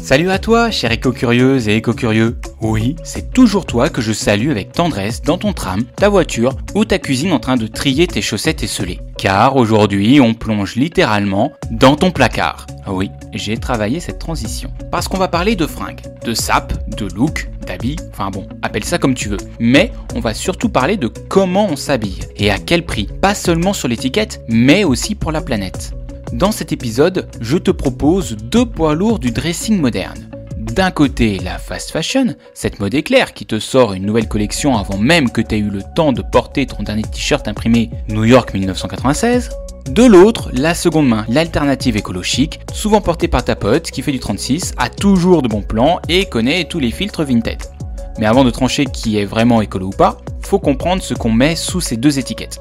Salut à toi, chère éco-curieuse et éco-curieux. Oui, c'est toujours toi que je salue avec tendresse dans ton tram, ta voiture ou ta cuisine en train de trier tes chaussettes esselées. Car aujourd'hui, on plonge littéralement dans ton placard. Oui, j'ai travaillé cette transition. Parce qu'on va parler de fringues, de sapes, de look, d'habits, enfin bon, appelle ça comme tu veux. Mais on va surtout parler de comment on s'habille et à quel prix. Pas seulement sur l'étiquette, mais aussi pour la planète. Dans cet épisode, je te propose deux poids lourds du dressing moderne. D'un côté, la fast fashion, cette mode éclair qui te sort une nouvelle collection avant même que tu aies eu le temps de porter ton dernier t-shirt imprimé New York 1996. De l'autre, la seconde main, l'alternative écolo-chic, souvent portée par ta pote qui fait du 36, a toujours de bons plans et connaît tous les filtres Vinted. Mais avant de trancher qui est vraiment écolo ou pas, faut comprendre ce qu'on met sous ces deux étiquettes.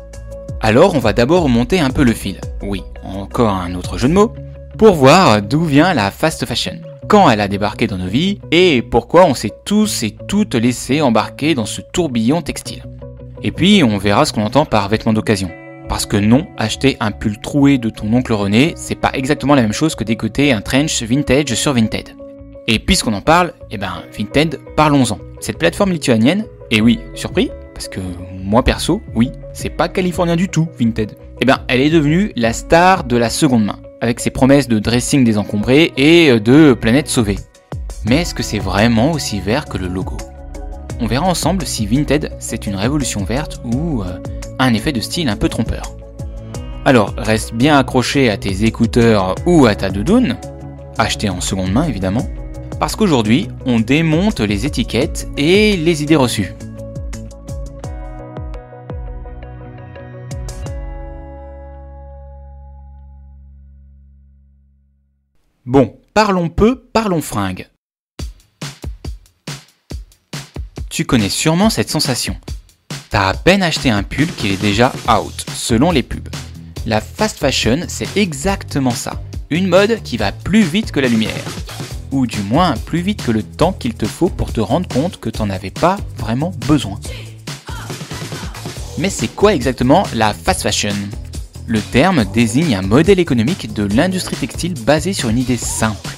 Alors on va d'abord remonter un peu le fil, oui, encore un autre jeu de mots, pour voir d'où vient la fast fashion, quand elle a débarqué dans nos vies et pourquoi on s'est tous et toutes laissés embarquer dans ce tourbillon textile. Et puis on verra ce qu'on entend par vêtements d'occasion. Parce que non, acheter un pull troué de ton oncle René, c'est pas exactement la même chose que décoter un trench vintage sur Vinted. Et puisqu'on en parle, Vinted, parlons-en. Cette plateforme lituanienne, et oui, surpris, parce que moi perso, oui, c'est pas californien du tout, Vinted. Elle est devenue la star de la seconde main, avec ses promesses de dressing désencombré et de planète sauvée. Mais est-ce que c'est vraiment aussi vert que le logo ? On verra ensemble si Vinted c'est une révolution verte ou un effet de style un peu trompeur. Alors reste bien accroché à tes écouteurs ou à ta doudoune, achetée en seconde main évidemment, parce qu'aujourd'hui on démonte les étiquettes et les idées reçues. Bon, parlons peu, parlons fringues. Tu connais sûrement cette sensation. T'as à peine acheté un pull qu'il est déjà out, selon les pubs. La fast fashion, c'est exactement ça. Une mode qui va plus vite que la lumière. Ou du moins plus vite que le temps qu'il te faut pour te rendre compte que t'en avais pas vraiment besoin. Mais c'est quoi exactement la fast fashion ? Le terme désigne un modèle économique de l'industrie textile basé sur une idée simple.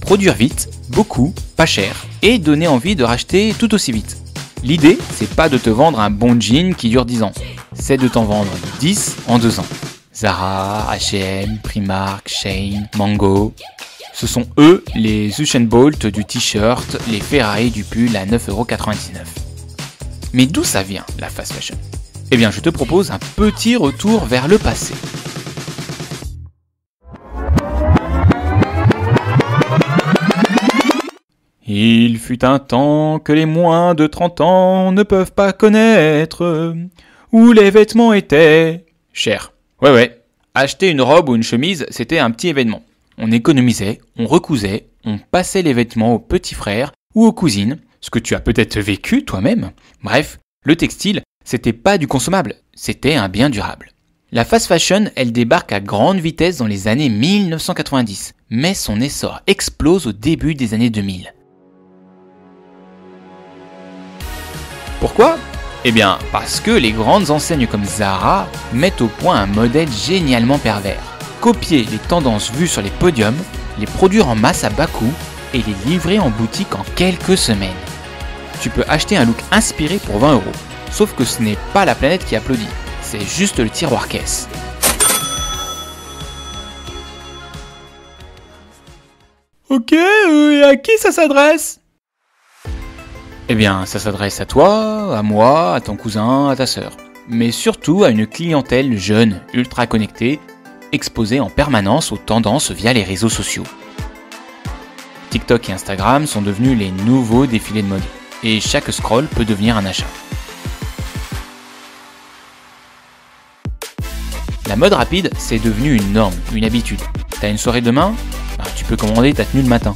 Produire vite, beaucoup, pas cher, et donner envie de racheter tout aussi vite. L'idée, c'est pas de te vendre un bon jean qui dure 10 ans, c'est de t'en vendre 10 en 2 ans. Zara, H&M, Primark, Shein, Mango, ce sont eux les Usain Bolt du t-shirt, les Ferrari du pull à 9,99€. Mais d'où ça vient, la fast fashion ? Je te propose un petit retour vers le passé. Il fut un temps que les moins de 30 ans ne peuvent pas connaître, où les vêtements étaient chers. Ouais, acheter une robe ou une chemise, c'était un petit événement. On économisait, on recousait, on passait les vêtements aux petits frères ou aux cousines, ce que tu as peut-être vécu toi-même. Bref, le textile, c'était pas du consommable, c'était un bien durable. La fast fashion, elle débarque à grande vitesse dans les années 1990, mais son essor explose au début des années 2000. Pourquoi ? Parce que les grandes enseignes comme Zara mettent au point un modèle génialement pervers. Copier les tendances vues sur les podiums, les produire en masse à bas coût et les livrer en boutique en quelques semaines. Tu peux acheter un look inspiré pour 20€. Sauf que ce n'est pas la planète qui applaudit, c'est juste le tiroir caisse. Ok, et à qui ça s'adresse ? Ça s'adresse à toi, à moi, à ton cousin, à ta sœur. Mais surtout à une clientèle jeune, ultra connectée, exposée en permanence aux tendances via les réseaux sociaux. TikTok et Instagram sont devenus les nouveaux défilés de mode, et chaque scroll peut devenir un achat. La mode rapide, c'est devenu une norme, une habitude. T'as une soirée demain ? Tu peux commander ta tenue le matin.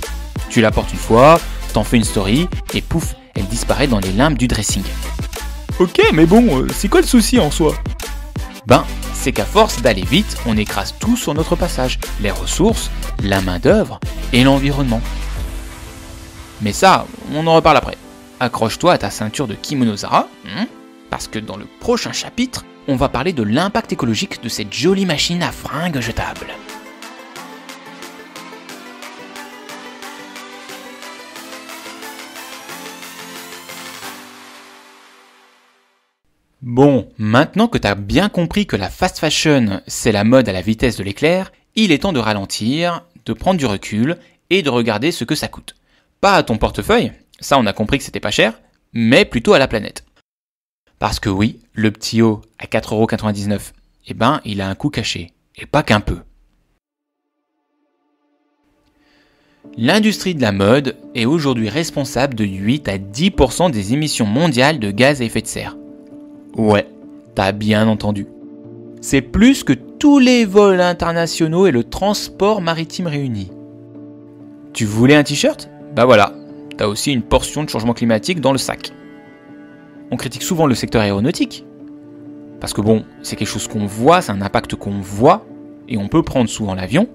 Tu la portes une fois, t'en fais une story, et pouf, elle disparaît dans les limbes du dressing. Ok, mais bon, c'est quoi le souci en soi ? C'est qu'à force d'aller vite, on écrase tout sur notre passage. Les ressources, la main-d'œuvre et l'environnement. Mais ça, on en reparle après. Accroche-toi à ta ceinture de kimono Zara, parce que dans le prochain chapitre, on va parler de l'impact écologique de cette jolie machine à fringues jetable. Bon, maintenant que t'as bien compris que la fast fashion, c'est la mode à la vitesse de l'éclair, il est temps de ralentir, de prendre du recul et de regarder ce que ça coûte. Pas à ton portefeuille, ça on a compris que c'était pas cher, mais plutôt à la planète. Parce que oui, le petit haut à 4,99€, eh ben il a un coût caché, et pas qu'un peu. L'industrie de la mode est aujourd'hui responsable de 8 à 10% des émissions mondiales de gaz à effet de serre. Ouais, t'as bien entendu. C'est plus que tous les vols internationaux et le transport maritime réunis. Tu voulais un t-shirt ? Bah voilà, t'as aussi une portion de changement climatique dans le sac. On critique souvent le secteur aéronautique. Parce que bon, c'est quelque chose qu'on voit, c'est un impact qu'on voit, et on peut prendre souvent l'avion.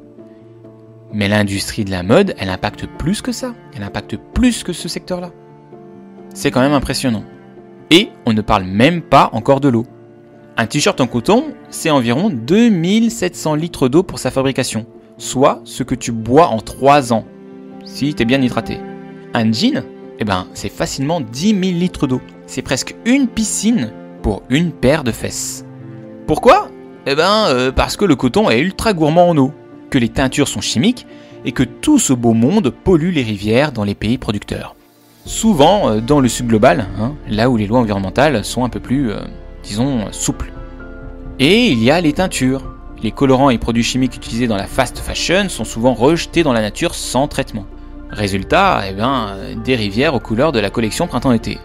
Mais l'industrie de la mode, elle impacte plus que ça. Elle impacte plus que ce secteur-là. C'est quand même impressionnant. Et on ne parle même pas encore de l'eau. Un t-shirt en coton, c'est environ 2700 litres d'eau pour sa fabrication. Soit ce que tu bois en 3 ans, si t'es bien hydraté. Un jean, eh ben, c'est facilement 10 000 litres d'eau. C'est presque une piscine pour une paire de fesses. Pourquoi ? Eh ben, parce que le coton est ultra gourmand en eau, que les teintures sont chimiques et que tout ce beau monde pollue les rivières dans les pays producteurs. Souvent dans le sud global, là où les lois environnementales sont un peu plus, souples. Et il y a les teintures. Les colorants et produits chimiques utilisés dans la fast fashion sont souvent rejetés dans la nature sans traitement. Résultat, des rivières aux couleurs de la collection printemps-été.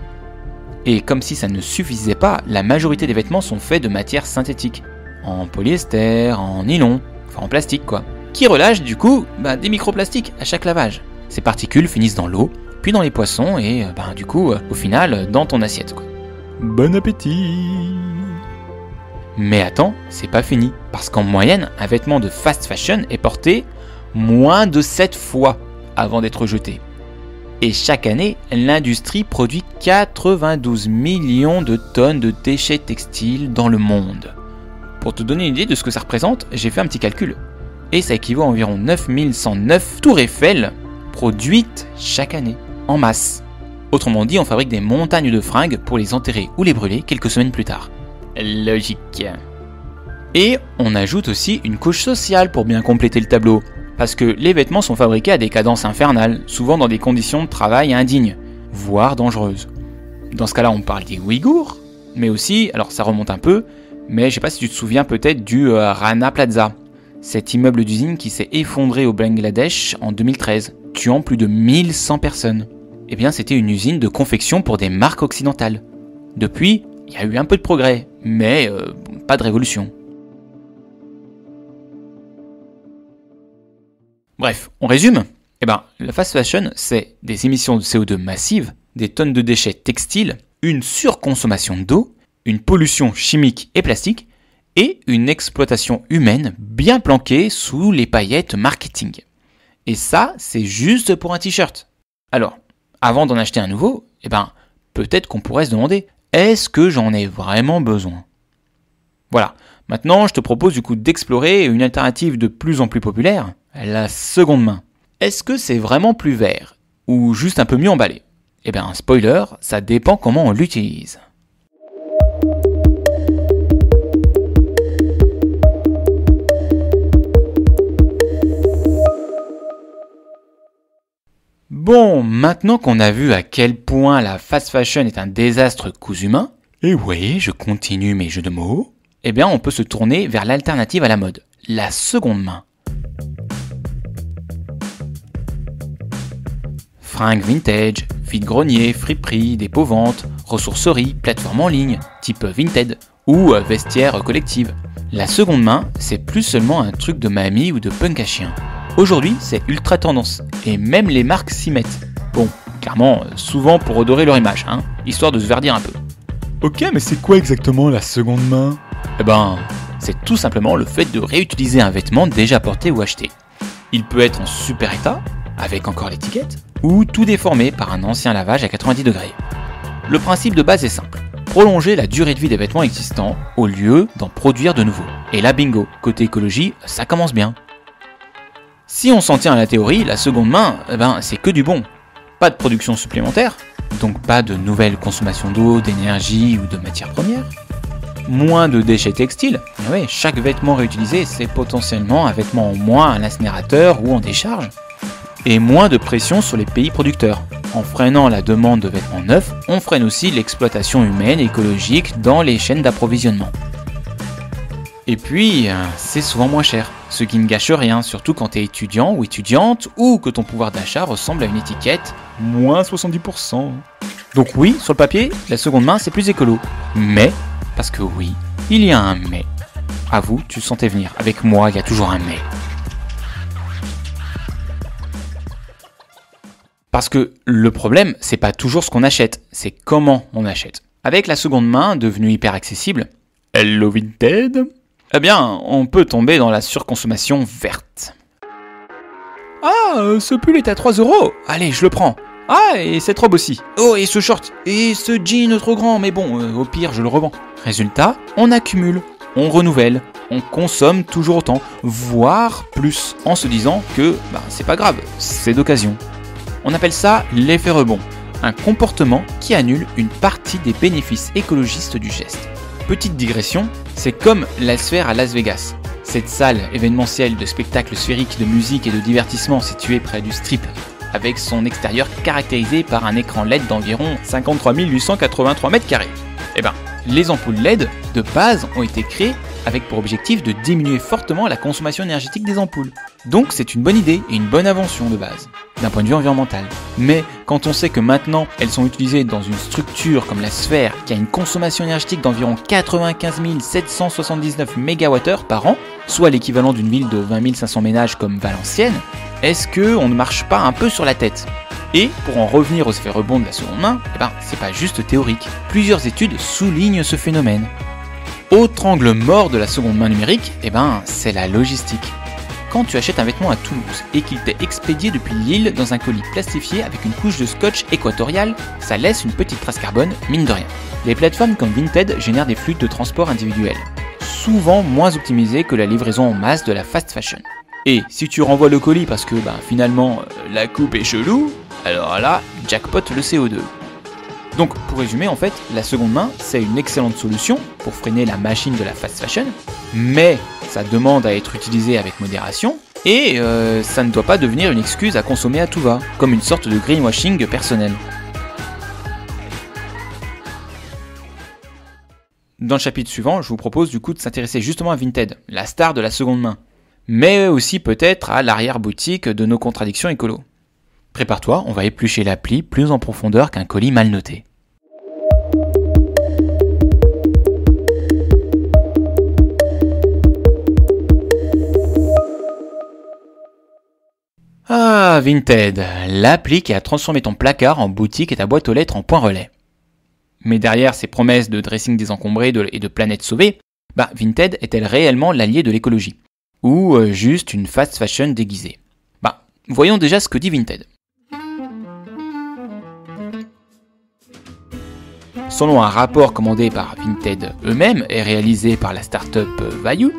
Et comme si ça ne suffisait pas, la majorité des vêtements sont faits de matières synthétiques. En polyester, en nylon, enfin en plastique quoi. Qui relâchent du coup des microplastiques à chaque lavage. Ces particules finissent dans l'eau, puis dans les poissons et au final dans ton assiette quoi. Bon appétit! Mais attends, c'est pas fini, parce qu'en moyenne, un vêtement de fast fashion est porté moins de 7 fois avant d'être jeté. Et chaque année, l'industrie produit 92 millions de tonnes de déchets textiles dans le monde. Pour te donner une idée de ce que ça représente, j'ai fait un petit calcul. Et ça équivaut à environ 9109 tours Eiffel produites chaque année, en masse. Autrement dit, on fabrique des montagnes de fringues pour les enterrer ou les brûler quelques semaines plus tard. Logique. Et on ajoute aussi une couche sociale pour bien compléter le tableau. Parce que les vêtements sont fabriqués à des cadences infernales, souvent dans des conditions de travail indignes, voire dangereuses. Dans ce cas-là, on parle des Ouïghours, mais aussi, alors ça remonte un peu, mais je sais pas si tu te souviens peut-être du Rana Plaza, cet immeuble d'usine qui s'est effondré au Bangladesh en 2013, tuant plus de 1100 personnes. Eh bien, c'était une usine de confection pour des marques occidentales. Depuis, il y a eu un peu de progrès, mais pas de révolution. Bref, on résume ? La fast fashion, c'est des émissions de CO2 massives, des tonnes de déchets textiles, une surconsommation d'eau, une pollution chimique et plastique, et une exploitation humaine bien planquée sous les paillettes marketing. Et ça, c'est juste pour un t-shirt. Alors, avant d'en acheter un nouveau, peut-être qu'on pourrait se demander, est-ce que j'en ai vraiment besoin ? Voilà, maintenant je te propose du coup d'explorer une alternative de plus en plus populaire, la seconde main. Est-ce que c'est vraiment plus vert ou juste un peu mieux emballé ? Spoiler, ça dépend comment on l'utilise. Bon, maintenant qu'on a vu à quel point la fast fashion est un désastre cousu humain, et oui, je continue mes jeux de mots, on peut se tourner vers l'alternative à la mode, la seconde main. Fringues vintage, vide-grenier, friperie, dépôt-vente, ressourcerie, plateforme en ligne, type Vinted, ou vestiaire collective. La seconde main, c'est plus seulement un truc de mamie ou de punk à chien. Aujourd'hui, c'est ultra tendance, et même les marques s'y mettent. Bon, clairement, souvent pour redorer leur image, histoire de se verdir un peu. Ok, mais c'est quoi exactement la seconde main ? C'est tout simplement le fait de réutiliser un vêtement déjà porté ou acheté. Il peut être en super état, avec encore l'étiquette, ou tout déformé par un ancien lavage à 90 degrés. Le principe de base est simple, prolonger la durée de vie des vêtements existants au lieu d'en produire de nouveaux. Et là bingo, côté écologie, ça commence bien. Si on s'en tient à la théorie, la seconde main, c'est que du bon. Pas de production supplémentaire, donc pas de nouvelle consommation d'eau, d'énergie ou de matières premières. Moins de déchets textiles. Et ouais, chaque vêtement réutilisé, c'est potentiellement un vêtement en moins à l'incinérateur ou en décharge. Et moins de pression sur les pays producteurs. En freinant la demande de vêtements neufs, on freine aussi l'exploitation humaine et écologique dans les chaînes d'approvisionnement. Et puis, c'est souvent moins cher, ce qui ne gâche rien, surtout quand tu es étudiant ou étudiante, ou que ton pouvoir d'achat ressemble à une étiquette Moins 70%. Donc oui, sur le papier, la seconde main c'est plus écolo. Mais, parce que oui, il y a un mais. À vous, tu le sentais venir. Avec moi, il y a toujours un mais. Parce que le problème, c'est pas toujours ce qu'on achète, c'est comment on achète. Avec la seconde main devenue hyper accessible, Hello Vinted. eh bien, on peut tomber dans la surconsommation verte. Ah, ce pull est à 3€. Allez, je le prends. Ah, et cette robe aussi. Oh, et ce short. Et ce jean trop grand, mais bon, au pire, je le revends. Résultat, on accumule, on renouvelle, on consomme toujours autant, voire plus, en se disant que c'est pas grave, c'est d'occasion. On appelle ça l'effet rebond, un comportement qui annule une partie des bénéfices écologistes du geste. Petite digression, c'est comme la Sphère à Las Vegas. Cette salle événementielle de spectacles sphériques de musique et de divertissement située près du Strip, avec son extérieur caractérisé par un écran LED d'environ 53 883 m². Eh ben, les ampoules LED de base ont été créées avec pour objectif de diminuer fortement la consommation énergétique des ampoules. Donc c'est une bonne idée et une bonne invention de base, d'un point de vue environnemental. Mais quand on sait que maintenant elles sont utilisées dans une structure comme la Sphère qui a une consommation énergétique d'environ 95 779 MWh par an, soit l'équivalent d'une ville de 20 500 ménages comme Valenciennes, est-ce qu'on ne marche pas un peu sur la tête ? Et pour en revenir aux effets rebonds de la seconde main, c'est pas juste théorique. Plusieurs études soulignent ce phénomène. Autre angle mort de la seconde main numérique, c'est la logistique. Quand tu achètes un vêtement à Toulouse et qu'il t'est expédié depuis Lille dans un colis plastifié avec une couche de scotch équatorial, ça laisse une petite trace carbone, mine de rien. Les plateformes comme Vinted génèrent des flux de transport individuels, souvent moins optimisés que la livraison en masse de la fast fashion. Et si tu renvoies le colis parce que finalement la coupe est chelou, alors là, jackpot le CO2. Donc pour résumer, en fait, la seconde main, c'est une excellente solution pour freiner la machine de la fast fashion, mais ça demande à être utilisé avec modération, et ça ne doit pas devenir une excuse à consommer à tout va, comme une sorte de greenwashing personnel. Dans le chapitre suivant, je vous propose du coup de s'intéresser justement à Vinted, la star de la seconde main, mais aussi peut-être à l'arrière-boutique de nos contradictions écolo. Prépare-toi, on va éplucher l'appli plus en profondeur qu'un colis mal noté. Ah, Vinted, l'appli qui a transformé ton placard en boutique et ta boîte aux lettres en point relais. Mais derrière ces promesses de dressing désencombré et de planète sauvée, Vinted est-elle réellement l'allié de l'écologie ? Ou juste une fast fashion déguisée ? Voyons déjà ce que dit Vinted. Selon un rapport commandé par Vinted eux-mêmes et réalisé par la start-up Vayu,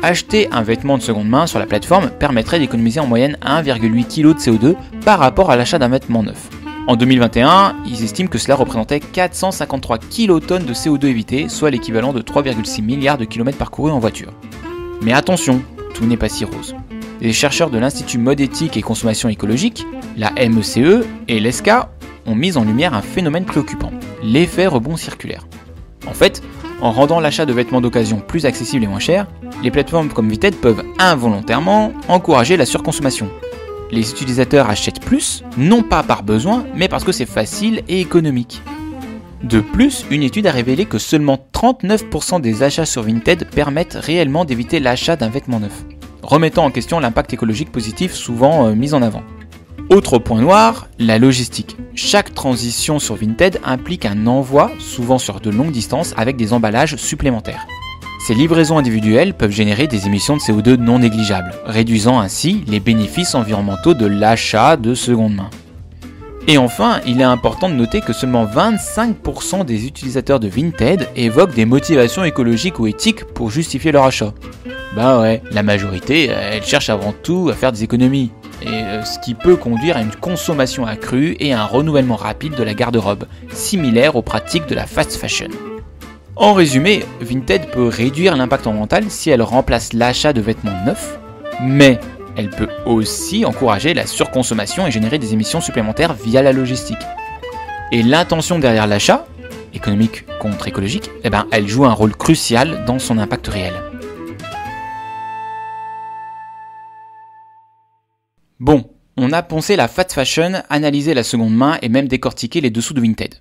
acheter un vêtement de seconde main sur la plateforme permettrait d'économiser en moyenne 1,8 kg de CO2 par rapport à l'achat d'un vêtement neuf. En 2021, ils estiment que cela représentait 453 kilotonnes de CO2 évitées, soit l'équivalent de 3,6 milliards de kilomètres parcourus en voiture. Mais attention, tout n'est pas si rose. Les chercheurs de l'Institut Mode Éthique et Consommation Écologique, la MECE et l'ESCA ont mis en lumière un phénomène préoccupant, l'effet rebond circulaire. En fait, en rendant l'achat de vêtements d'occasion plus accessible et moins cher, les plateformes comme Vinted peuvent involontairement encourager la surconsommation. Les utilisateurs achètent plus, non pas par besoin, mais parce que c'est facile et économique. De plus, une étude a révélé que seulement 39% des achats sur Vinted permettent réellement d'éviter l'achat d'un vêtement neuf, remettant en question l'impact écologique positif souvent mis en avant. Autre point noir, la logistique. Chaque transition sur Vinted implique un envoi, souvent sur de longues distances, avec des emballages supplémentaires. Ces livraisons individuelles peuvent générer des émissions de CO2 non négligeables, réduisant ainsi les bénéfices environnementaux de l'achat de seconde main. Et enfin, il est important de noter que seulement 25% des utilisateurs de Vinted évoquent des motivations écologiques ou éthiques pour justifier leur achat. La majorité, elle cherche avant tout à faire des économies, et ce qui peut conduire à une consommation accrue et à un renouvellement rapide de la garde-robe, similaire aux pratiques de la fast fashion. En résumé, Vinted peut réduire l'impact environnemental si elle remplace l'achat de vêtements neufs, mais elle peut aussi encourager la surconsommation et générer des émissions supplémentaires via la logistique. Et l'intention derrière l'achat, économique contre écologique, elle joue un rôle crucial dans son impact réel. Bon, on a poncé la fast fashion, analysé la seconde main et même décortiqué les dessous de Vinted.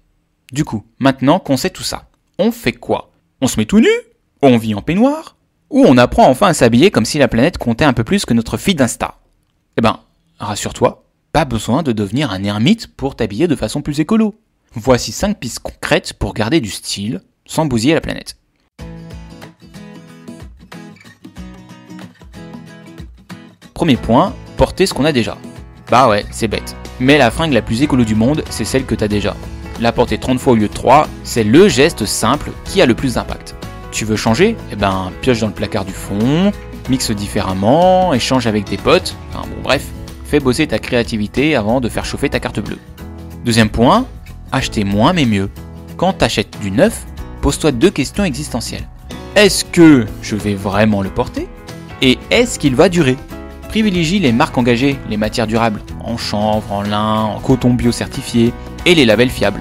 Du coup, maintenant qu'on sait tout ça, on fait quoi? On se met tout nu? On vit en peignoir? Ou on apprend enfin à s'habiller comme si la planète comptait un peu plus que notre feed d'Insta? Rassure-toi, pas besoin de devenir un ermite pour t'habiller de façon plus écolo. Voici 5 pistes concrètes pour garder du style sans bousiller la planète. Premier point, porter ce qu'on a déjà. Bah ouais, c'est bête. Mais la fringue la plus écolo du monde, c'est celle que t'as déjà. La porter 30 fois au lieu de 3, c'est le geste simple qui a le plus d'impact. Tu veux changer? Pioche dans le placard du fond, mixe différemment, échange avec des potes, fais bosser ta créativité avant de faire chauffer ta carte bleue. Deuxième point, acheter moins mais mieux. Quand t'achètes du neuf, pose-toi 2 questions existentielles. Est-ce que je vais vraiment le porter? Et est-ce qu'il va durer? Privilégie les marques engagées, les matières durables, en chanvre, en lin, en coton bio certifié, et les labels fiables.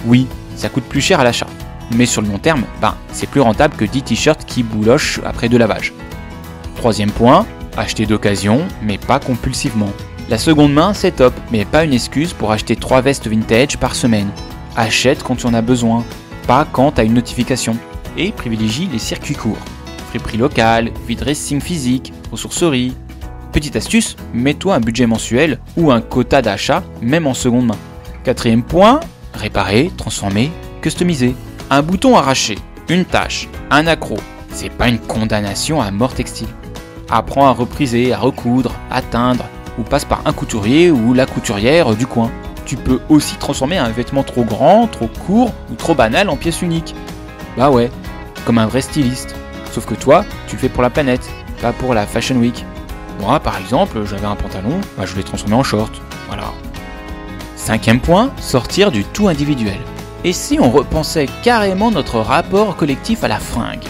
Oui, ça coûte plus cher à l'achat, mais sur le long terme, c'est plus rentable que 10 t-shirts qui boulochent après 2 lavages. Troisième point, acheter d'occasion, mais pas compulsivement. La seconde main, c'est top, mais pas une excuse pour acheter 3 vestes vintage par semaine. Achète quand tu en as besoin, pas quand tu as une notification. Et privilégie les circuits courts. Friperie locale, vide-dressing physique, ressourcerie. Petite astuce, mets-toi un budget mensuel ou un quota d'achat, même en seconde main. Quatrième point, réparer, transformer, customiser. Un bouton arraché, une tache, un accroc, c'est pas une condamnation à mort textile. Apprends à repriser, à recoudre, à teindre, ou passe par un couturier ou la couturière du coin. Tu peux aussi transformer un vêtement trop grand, trop court ou trop banal en pièce unique. Bah ouais, comme un vrai styliste. Sauf que toi, tu le fais pour la planète, pas pour la Fashion Week. Moi, par exemple, j'avais un pantalon, je l'ai transformé en short. Voilà. Cinquième point, sortir du tout individuel. Et si on repensait carrément notre rapport collectif à la fringue?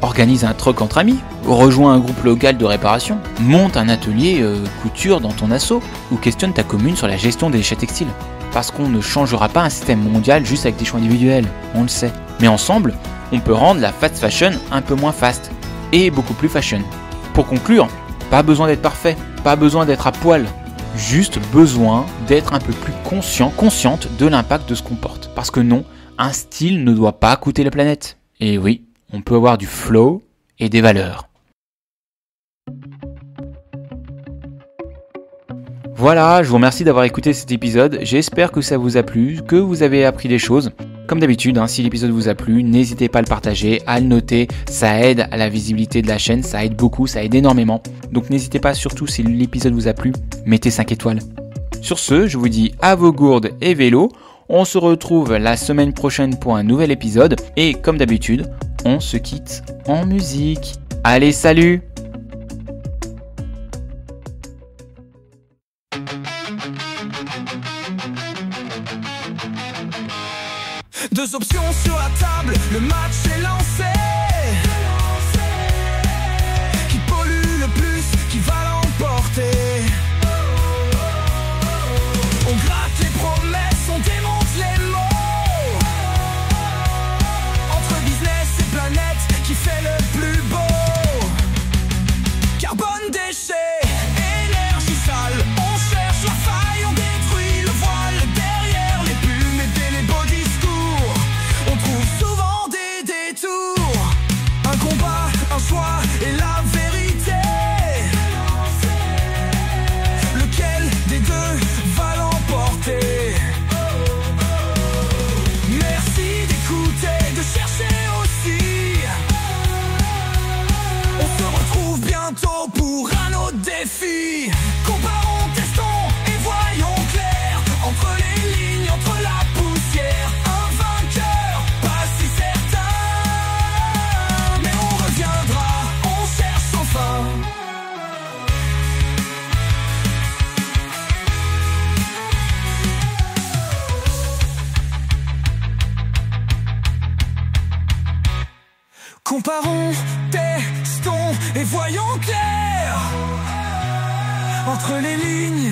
Organise un troc entre amis, rejoins un groupe local de réparation, monte un atelier couture dans ton asso, ou questionne ta commune sur la gestion des déchets textiles. Parce qu'on ne changera pas un système mondial juste avec des choix individuels, on le sait. Mais ensemble, on peut rendre la fast fashion un peu moins fast, et beaucoup plus fashion. Pour conclure, pas besoin d'être parfait, pas besoin d'être à poil, juste besoin d'être un peu plus consciente de l'impact de ce qu'on porte. Parce que non, un style ne doit pas coûter la planète. Et oui, on peut avoir du flow et des valeurs. Voilà, je vous remercie d'avoir écouté cet épisode, j'espère que ça vous a plu, que vous avez appris des choses. Comme d'habitude, si l'épisode vous a plu, n'hésitez pas à le partager, à le noter, ça aide à la visibilité de la chaîne, ça aide beaucoup, ça aide énormément. Donc n'hésitez pas, surtout si l'épisode vous a plu, mettez 5 étoiles. Sur ce, je vous dis à vos gourdes et vélos, on se retrouve la semaine prochaine pour un nouvel épisode, et comme d'habitude, on se quitte en musique. Allez, salut! Deux options sur la table, le match est lancé. Qui pollue le plus, qui va l'emporter? On gratte les promesses, on démonte les mots. Entre business et planète, qui fait le plus beau? Carbone, déchets, énergie sale. On cherche la faille, on détruit le voile. Derrière les plumes et les beaux discours, on trouve souvent des détours. Comparons, testons et voyons clair. Entre les lignes,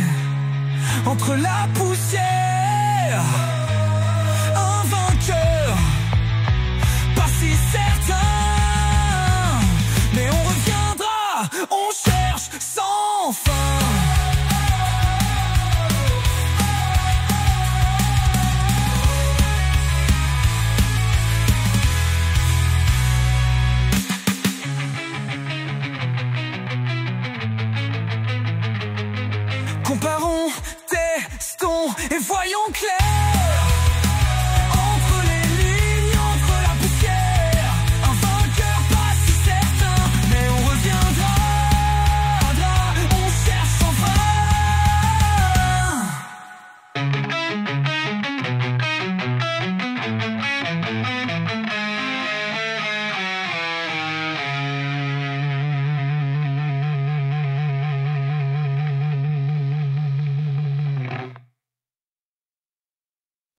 entre la poussière.